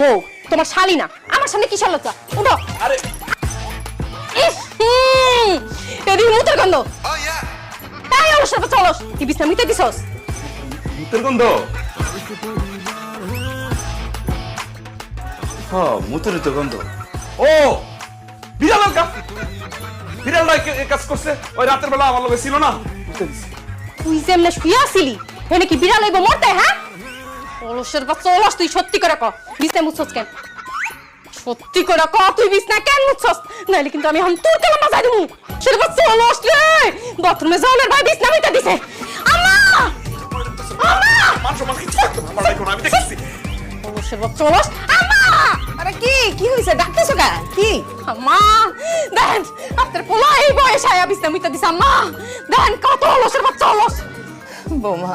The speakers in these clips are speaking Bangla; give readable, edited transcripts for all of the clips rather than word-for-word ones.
বউ, তোমার শালি না, আমার সামনে কি লজ্জা? উঠো। আরে এদিকে মুতের গন্ধ। তাই অলসের বাচ্চা অলস, তুই বিছনা মিতে দিছস? মুতের গন্ধ? হ্যাঁ, মুতের তো গন্ধ। ও বিড়াল বিড়ালটা কাজ করছে ওই রাতের বেলা আমার লগে ছিল না। তুই যে এমনি শুয়ে আসিলি, এনে কি বিড়াল আইব মরতে? হ্যাঁ, অলসের বাচ্চা অলস, তুই সত্যি করে ক, বিছনা মুছছস কেন? সত্যি করে ক, তুই বিছনা কেন মুছছস? নাইলে কিন্তু আমি এখন তোর কালা মাজাই দেবো। সের বাচ্চা অলস রে, বাথরুমে যাওয়ার ভাই বিছনা মিতে দিছে। আম্মা, আমি দেখছি অলসের বাচ্চা অলস। আম্মা, আরে কি হইছে? ডাকতেছো কেন? কি? আম্মা দেন, আপনার পোলা এই বয়স আয়া বিছনা মিতে দিছে। আম্মা দেন, কত অলসের বাচ্চা অলস। বৌমা,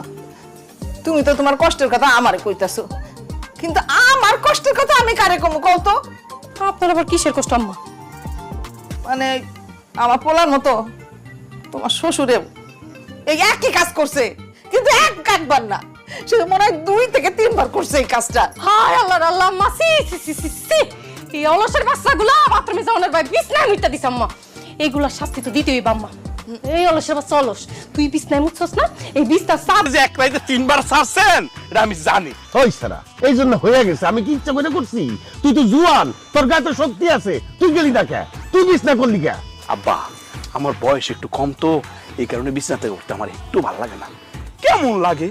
তুমি তো তোমার কষ্টের কথা আমারে কইতাছো, কিন্তু আমার কষ্টের কথা আমি কারে কম কও তো? আপনার আবার কিসের কষ্ট আম্মা? মানে আমার পোলার মতো তোমার শ্বশুরে এই একই কাজ করছে, কিন্তু একবার না, সে মনে হয় 2 থেকে 3 বার করছে এই কাজটা। হায় আল্লাহ আল্লাহ, আম্মা সি সি সি সি সি, এই অলসের বাচ্চাগুলা বাথরুমে যাওয়ার ভাই বিছনায় মিটটা দিছে। আম্মা এইগুলা শাস্তি তো দিতেই হইব। আম্মা এই অলসের বাচ্চা অলস, তুই বিছনায় মুছছস না? এই বিছনা সাপ যে এক রাইতে 3 বার ছাড়ছেন এটা আমি জানি। হইছে না, এই জন্য হয়ে গেছে। আমি কি ইচ্ছা করে করছি? তুই তো জুয়ান, তোর গায়ে তো শক্তি আছে, তুই গেলি না কে? তুই বিছনা করলি কে? আব্বা আমার বয়স একটু কম তো, এই কারণে বিছানাতে উঠতে আমার একটু ভালো লাগে না। কেমন লাগে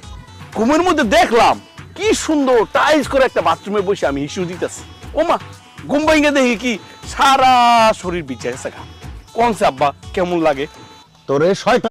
ঘুমের মধ্যে দেখলাম কি সুন্দর টাইলস করে একটা বাথরুমে বসে আমি ইস্যু দিতেছি। ওমা ঘুম ভাঙে দেখি কি সারা শরীর বিছায় গেছে। কোন আব্বা কেমন লাগে? তোরে শয়তান